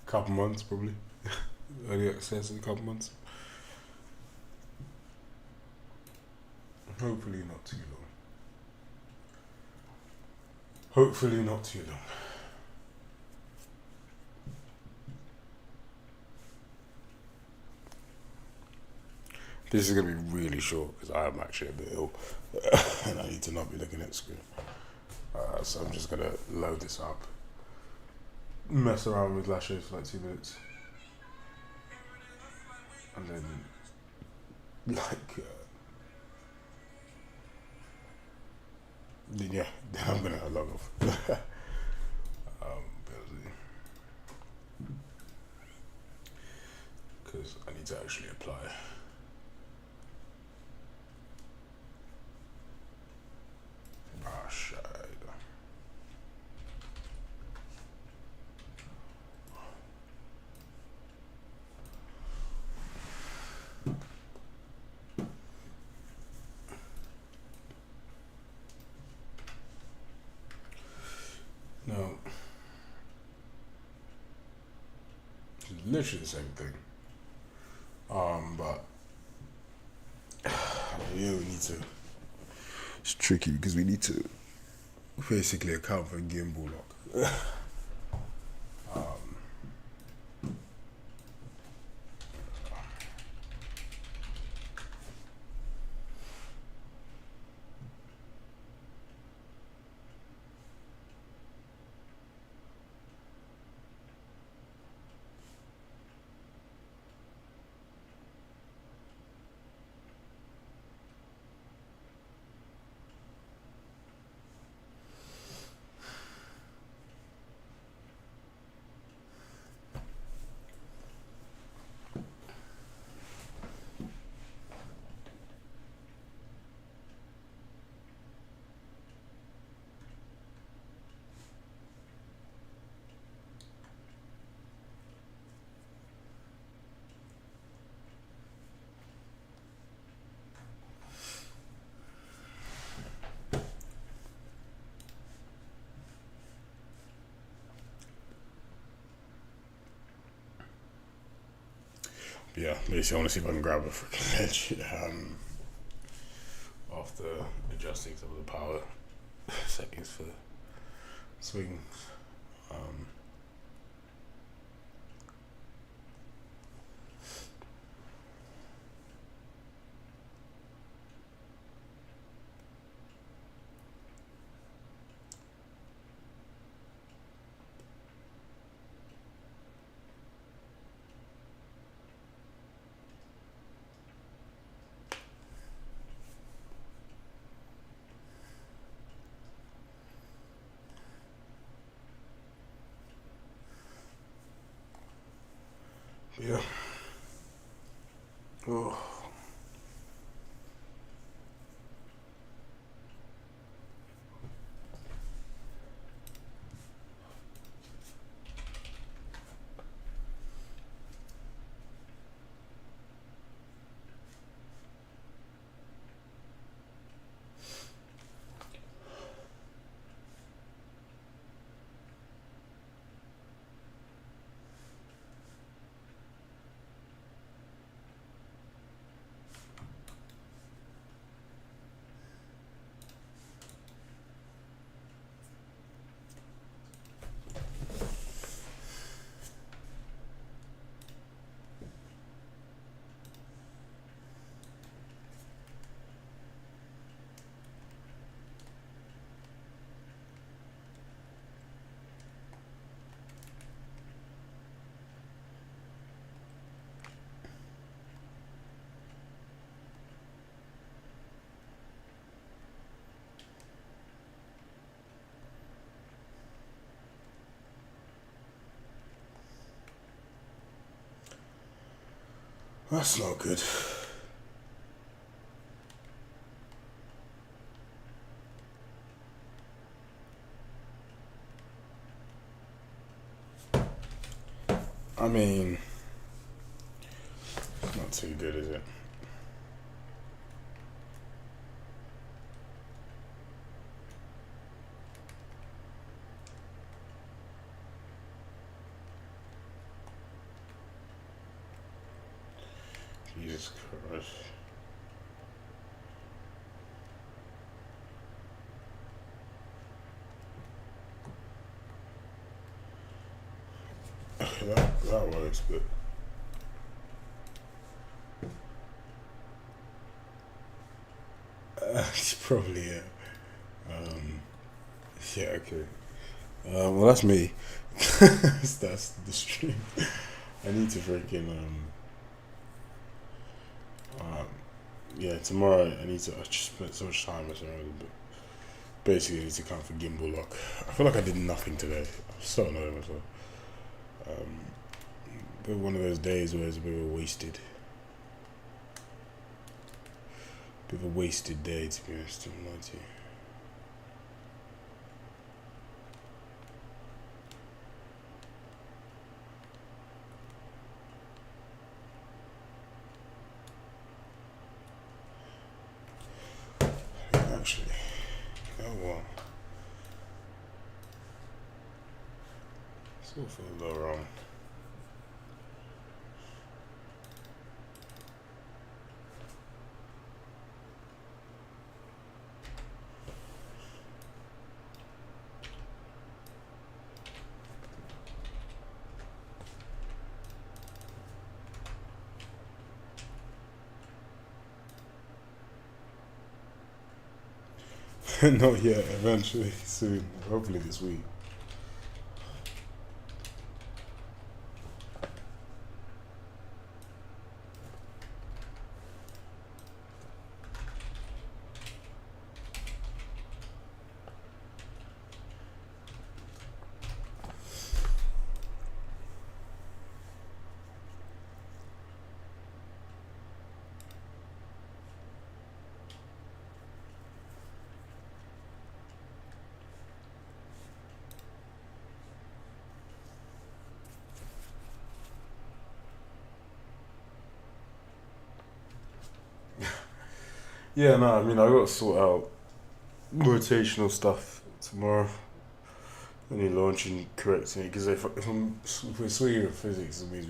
Couple months probably. Early access in a couple months. Hopefully not too long. Hopefully not too long. This is going to be really short because I am actually a bit ill and I need to not be looking at the screen. So I'm just going to load this up, mess around with lashes for like 2 minutes, and then then I'm going to log off. Because I need to actually apply. Shit. No. It's literally the same thing. But yeah, we need to. It's tricky because we need to basically account for gimbal lock. Yeah, basically I want to see if I can grab a freaking edge after adjusting some of the power settings for swings. Yeah. Oh. That's not good. I mean, it's not too good, is it? Jesus Christ. Okay, that works, but it's probably it. Yeah, okay. Well, that's me. That's the stream. I need to freaking um, yeah. Tomorrow I need to. I just spent so much time messing around, but basically I need to count for gimbal lock. I feel like I did nothing today. I'm so annoyed with myself. But one of those days where it's a bit of a wasted day, to be honest. I'm not to you. Actually, oh well. Still feel a little wrong. Not yet. Eventually, soon. Hopefully this week. Yeah, no, I mean, I got to sort out rotational stuff tomorrow. Only launching correcting it, because if we're swinging with physics, it means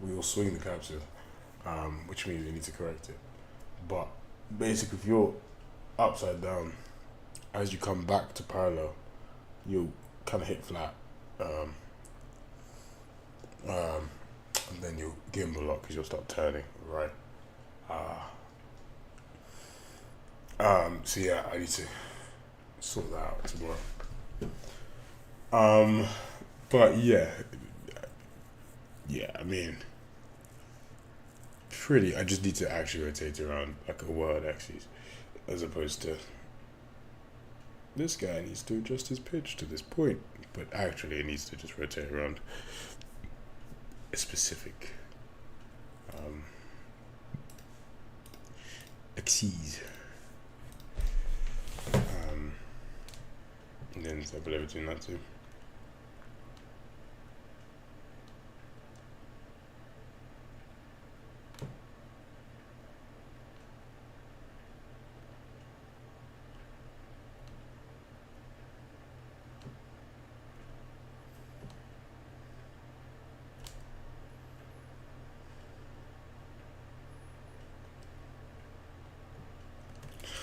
we all swing the capsule, which means we need to correct it. But basically, if you're upside down, as you come back to parallel, you'll kind of hit flat, and then you'll gimbal lock because you'll start turning, right? So yeah, I need to sort that out tomorrow. But yeah, I mean, I just need to actually rotate around like a world axis, as opposed to this guy needs to adjust his pitch to this point, but actually it needs to just rotate around a specific axis. And then separate between that two.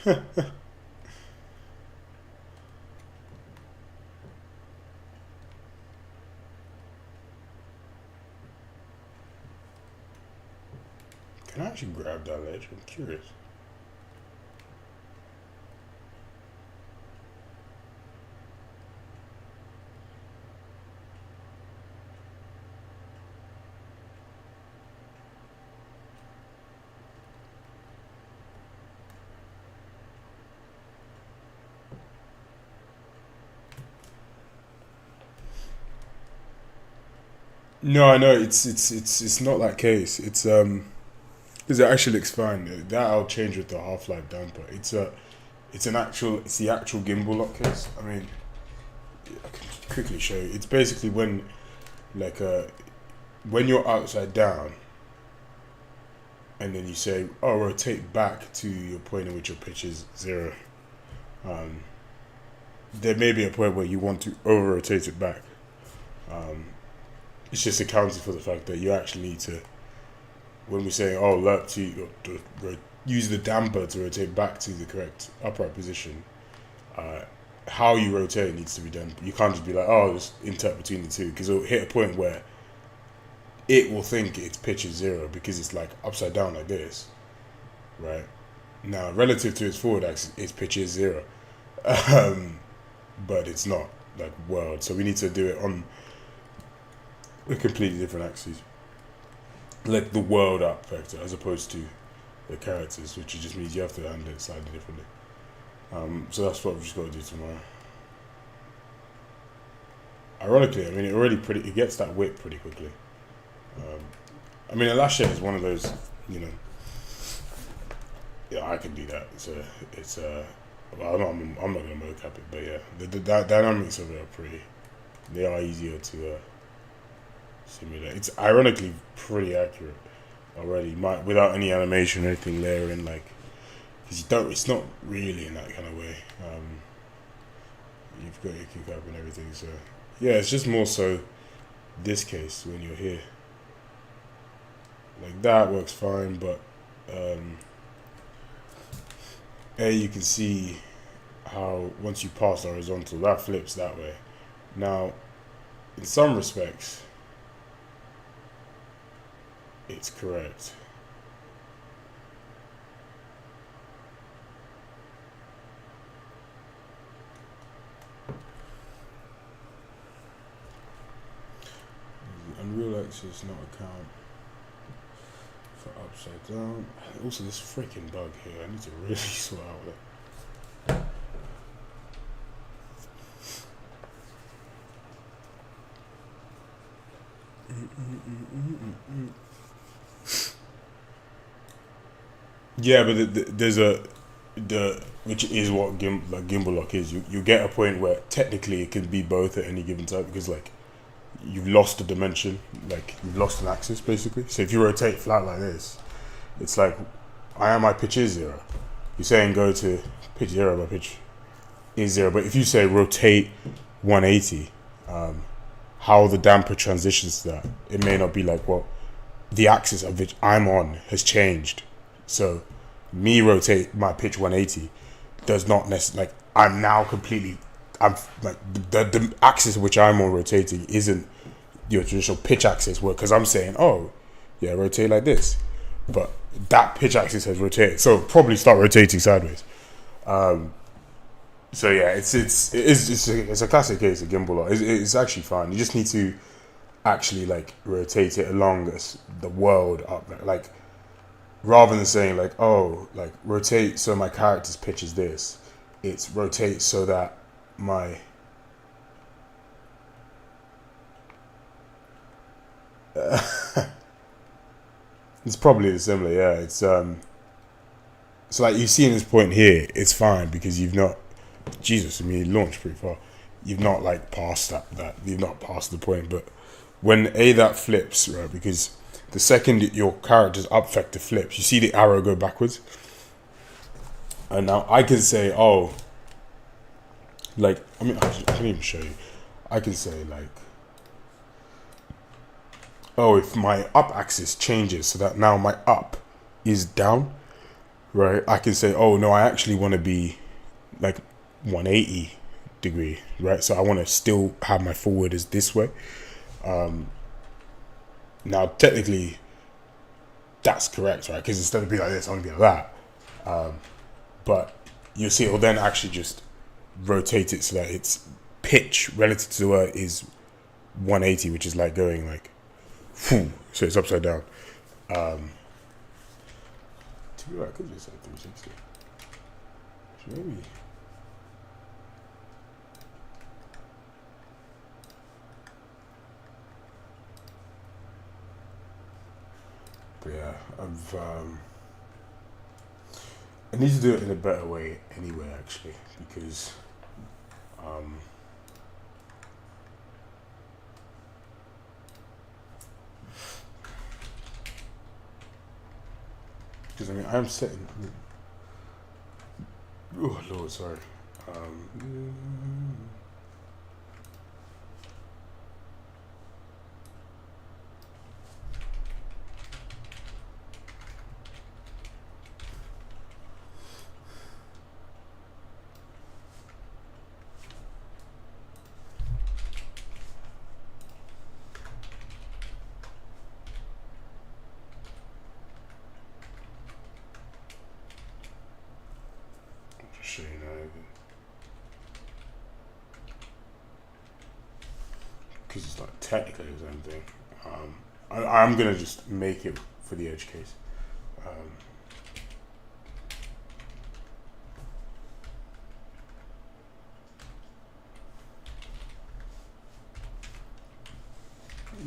Can I actually grab that ledge? I'm curious. No, I know it's not that case. It's because it actually looks fine. That I'll change with the half life damper. It's the actual gimbal lock case. I mean, I can quickly show you. It's basically like when you're upside down, and then you say, "Oh, rotate back to your point at which your pitch is 0." There may be a point where you want to over rotate it back. It's just accounting for the fact that you actually need to when we say, oh, lerp use the damper to rotate back to the correct upright position, how you rotate needs to be done. You can't just be like, oh, just interpret between the two, because it'll hit a point where it will think its pitch is 0 because it's like upside down like this, right? Now, relative to its forward axis, its pitch is 0, but it's not like world. So we need to do it on a completely different axis, like the world up vector, as opposed to the characters, which just means you have to handle it slightly differently. So that's what we've just got to do tomorrow. Ironically, I mean, it gets that whip pretty quickly. I mean, a lash shade is one of those, you know. Yeah, I can do that. Well, I'm not gonna mocap it, but yeah, the dynamics of it are they are easier to simulate. It's ironically pretty accurate already, without any animation or anything layering, like, because it's not really in that kind of way. You've got your kick up and everything, so yeah, it's just more so this case when you're here. Like that works fine, but you can see how once you pass the horizontal, that flips that way. Now, in some respects, it's correct. Unreal axis not account for upside down. Also, this freaking bug here, I need to really sort out with it. Yeah, but there's which is what gimbal lock is. You get a point where technically it can be both at any given time, because like you've lost a dimension, like you've lost an axis basically. So if you rotate flat like this, it's like my pitch is 0. You're saying go to pitch 0, my pitch is 0. But if you say rotate 180, how the damper transitions to that, it may not be like, well, the axis of which I'm on has changed. So me rotate my pitch 180 does not necessarily, like, I'm like the axis which I'm on rotating isn't your traditional pitch axis, because I'm saying, oh yeah, rotate like this, but that pitch axis has rotated, so probably start rotating sideways. So yeah, it's a classic case of gimbal lock. It's actually fine. You just need to actually like rotate it along the world up, like rather than saying like, oh, like rotate so my character's pitch is this. It's rotate so that my it's probably similar, yeah. It's like you see in this point here, it's fine because you've not, Jesus, I mean, you launched pretty far. You've not like passed that you've not passed the point. But when that flips, right, because the second your character's up vector flips, you see the arrow go backwards. And now I can say, oh, like, I mean, I can even show you. I can say like, oh, if my up axis changes so that now my up is down, right, I can say, oh no, I actually want to be like 180 degree, right? So I want to still have my forward as this way. Now technically that's correct, right? Because instead of being like this, I'm gonna be like that. But you'll see it will then actually just rotate it so that its pitch relative to the earth is 180, which is like going like, whew, so it's upside down. To be right, I could just say 360. Maybe. But yeah, I need to do it in a better way anyway, actually, because I mean, I'm setting. Oh Lord, sorry. because it's like technically the same thing. I'm gonna just make it for the edge case.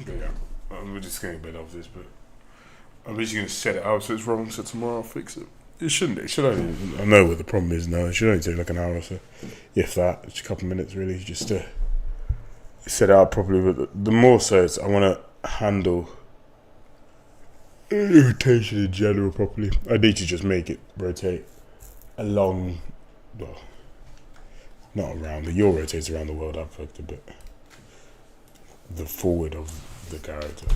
But yeah, we're just gonna get off this, but I'm just gonna set it out so it's wrong. So tomorrow I'll fix it. It shouldn't. It should only. I know what the problem is now. It should only take like an hour or so, if that. It's a couple of minutes really, just to set it out properly. But the more so, it's I want to handle rotation in general properly. I need to just make it rotate along. Well, not around. Your rotates around the world. I've fucked a bit. The forward of the character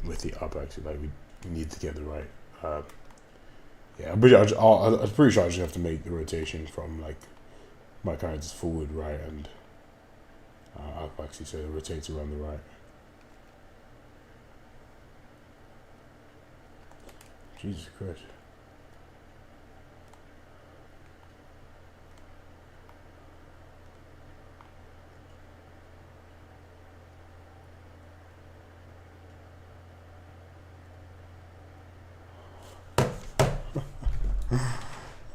with the up axis, like we need to get the right. Yeah, I'm pretty sure I just have to make the rotation from like my character's forward, right, and up axis, so it rotates around the right. Jesus Christ.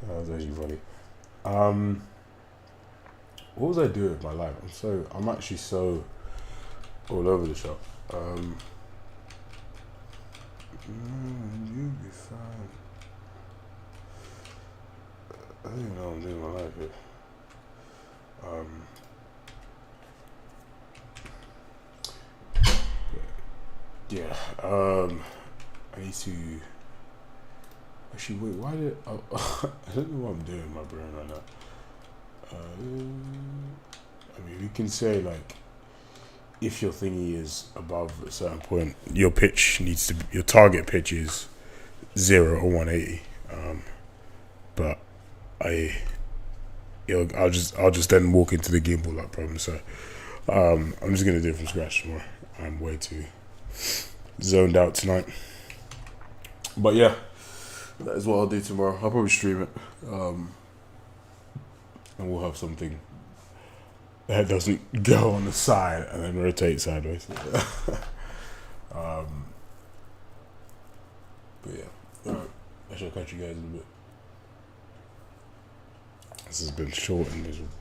That was actually funny. What was I doing with my life? I'm actually so all over the shop. You'll be fine. I don't even know what I'm doing with my life here. Yeah. I need to. Actually, wait. Why did I don't know what I'm doing in my brain right now. I mean, we can say like, if your thingy is above a certain point, your target pitch is 0 or 180. But I'll just then walk into the gimbal like problem. So, I'm just gonna do it from scratch tomorrow. I'm way too zoned out tonight. But yeah, that is what I'll do tomorrow. I'll probably stream it. And we'll have something that doesn't go on the side and then rotate sideways. But yeah, alright, I shall catch you guys in a bit. This has been short and miserable.